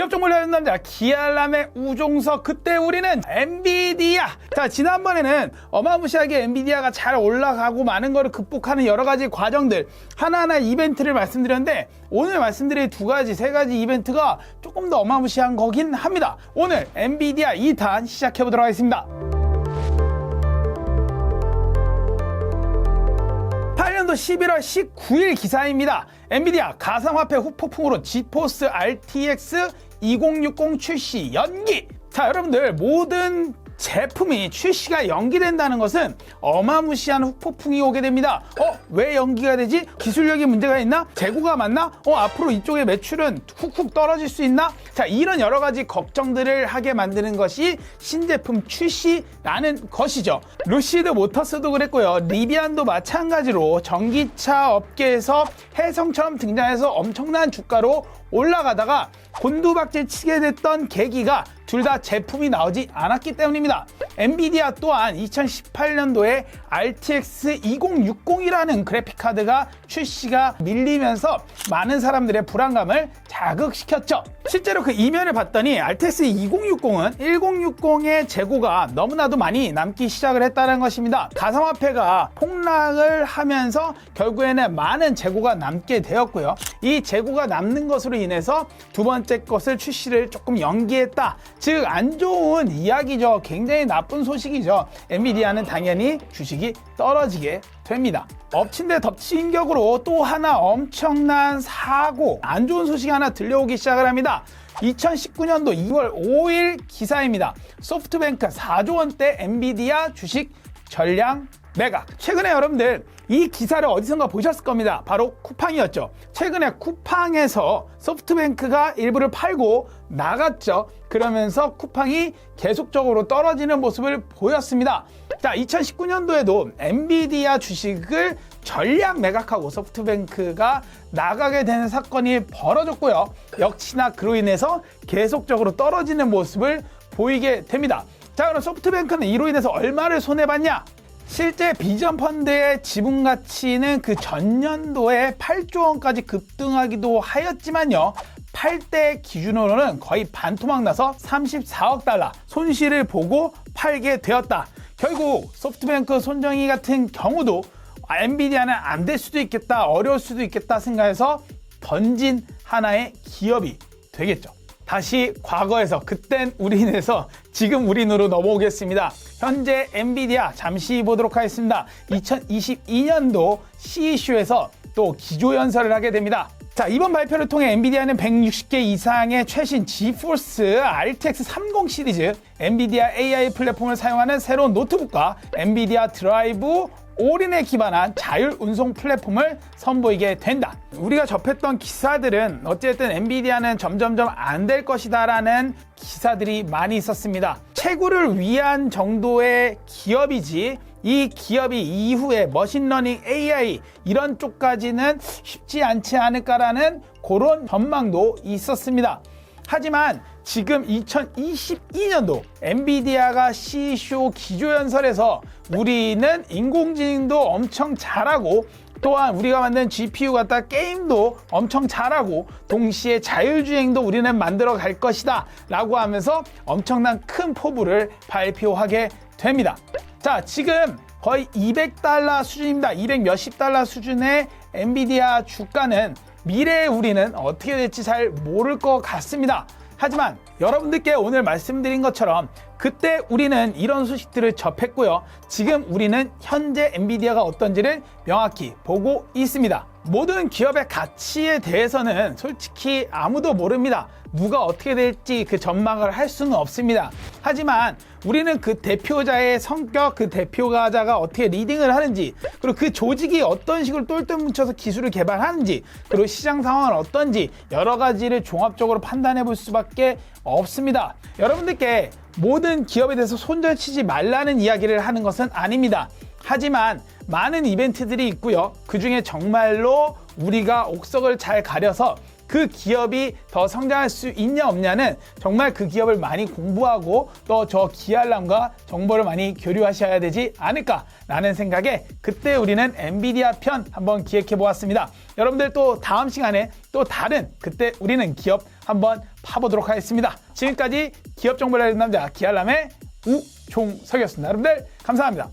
기업 정보를 알려주는 남자 기알람의 우종석. 그때 우리는 엔비디아. 자, 지난번에는 어마무시하게 엔비디아가 잘 올라가고 많은 거를 극복하는 여러 가지 과정들 하나하나 이벤트를 말씀드렸는데, 오늘 말씀드릴 세 가지 이벤트가 조금 더 어마무시한 거긴 합니다. 오늘 엔비디아 2탄 시작해 보도록 하겠습니다. 8년도 11월 19일 기사입니다. 엔비디아 가상화폐 후폭풍으로 지포스 RTX 2060 출시 연기. 자, 여러분들, 모든 제품이 출시가 연기된다는 것은 어마무시한 후폭풍이 오게 됩니다. 왜 연기가 되지? 기술력이 문제가 있나? 재고가 많나? 앞으로 이쪽의 매출은 훅훅 떨어질 수 있나? 자, 이런 여러 가지 걱정들을 하게 만드는 것이 신제품 출시라는 것이죠. 루시드 모터스도 그랬고요. 리비안도 마찬가지로 전기차 업계에서 혜성처럼 등장해서 엄청난 주가로 올라가다가 곤두박질 치게 됐던 계기가 둘 다 제품이 나오지 않았기 때문입니다. 엔비디아 또한 2018년도에 RTX 2060이라는 그래픽카드가 출시가 밀리면서 많은 사람들의 불안감을 자극시켰죠. 실제로 그 이면을 봤더니 RTX 2060은 1060의 재고가 너무나도 많이 남기 시작을 했다는 것입니다. 가상화폐가 폭락을 하면서 결국에는 많은 재고가 남게 되었고요. 이 재고가 남는 것으로 인해서 두 번째 것을 출시를 조금 연기했다. 즉, 안 좋은 이야기죠. 굉장히 나쁜 소식이죠. 엔비디아는 당연히 주식이 떨어지게 됩니다. 엎친 데 덮친 격으로 또 하나 엄청난 사고, 안 좋은 소식이 하나 들려오기 시작을 합니다. 2019년도 2월 5일 기사입니다. 소프트뱅크 4조 원대 엔비디아 주식 전량 매각. 최근에 여러분들 이 기사를 어디선가 보셨을 겁니다. 바로 쿠팡이었죠. 최근에 쿠팡에서 소프트뱅크가 일부를 팔고 나갔죠. 그러면서 쿠팡이 계속적으로 떨어지는 모습을 보였습니다. 자, 2019년도에도 엔비디아 주식을 전량 매각하고 소프트뱅크가 나가게 되는 사건이 벌어졌고요. 역시나 그로 인해서 계속적으로 떨어지는 모습을 보이게 됩니다. 자, 그럼 소프트뱅크는 이로 인해서 얼마를 손해봤냐? 실제 비전펀드의 지분 가치는 그 전년도에 8조 원까지 급등하기도 하였지만요. 팔 때 기준으로는 거의 반토막 나서 34억 달러 손실을 보고 팔게 되었다. 결국 소프트뱅크 손정희 같은 경우도 엔비디아는 안 될 수도 있겠다, 어려울 수도 있겠다 생각해서 던진 하나의 기업이 되겠죠. 다시 과거에서, 그땐 우린에서 지금 우린으로 넘어오겠습니다. 현재 엔비디아 잠시 보도록 하겠습니다. 2022년도 CEC에서 또 기조연설을 하게 됩니다. 자, 이번 발표를 통해 엔비디아는 160개 이상의 최신 지포스 RTX 30 시리즈 엔비디아 AI 플랫폼을 사용하는 새로운 노트북과 엔비디아 드라이브 올인에 기반한 자율 운송 플랫폼을 선보이게 된다. 우리가 접했던 기사들은 어쨌든 엔비디아는 점점점 안 될 것이다 라는 기사들이 많이 있었습니다. 채굴을 위한 정도의 기업이지 이 기업이 이후에 머신러닝, AI 이런 쪽까지는 쉽지 않지 않을까라는 그런 전망도 있었습니다. 하지만 지금 2022년도 엔비디아가 CEC 기조연설에서 우리는 인공지능도 엄청 잘하고 또한 우리가 만든 GPU 갖다 게임도 엄청 잘하고 동시에 자율주행도 우리는 만들어 갈 것이다 라고 하면서 엄청난 큰 포부를 발표하게 됩니다. 자, 지금 거의 200달러 수준입니다. 200 몇십 달러 수준의 엔비디아 주가는 미래에 우리는 어떻게 될지 잘 모를 것 같습니다. 하지만 여러분들께 오늘 말씀드린 것처럼 그때 우리는 이런 소식들을 접했고요. 지금 우리는 현재 엔비디아가 어떤지를 명확히 보고 있습니다. 모든 기업의 가치에 대해서는 솔직히 아무도 모릅니다. 누가 어떻게 될지 그 전망을 할 수는 없습니다. 하지만 우리는 그 대표자의 성격, 그 대표자가 어떻게 리딩을 하는지, 그리고 그 조직이 어떤 식으로 똘똘 뭉쳐서 기술을 개발하는지, 그리고 시장 상황은 어떤지 여러 가지를 종합적으로 판단해 볼 수밖에 없습니다. 여러분들께 모든 기업에 대해서 손절치지 말라는 이야기를 하는 것은 아닙니다. 하지만 많은 이벤트들이 있고요. 그 중에 정말로 우리가 옥석을 잘 가려서 그 기업이 더 성장할 수 있냐 없냐는 정말 그 기업을 많이 공부하고 또 저 기알람과 정보를 많이 교류하셔야 되지 않을까라는 생각에 그때 우리는 엔비디아 편 한번 기획해 보았습니다. 여러분들 또 다음 시간에 또 다른 그때 우리는 기업 한번 파보도록 하겠습니다. 지금까지 기업 정보를 알리는 남자 기알람의 우종석이었습니다. 여러분들 감사합니다.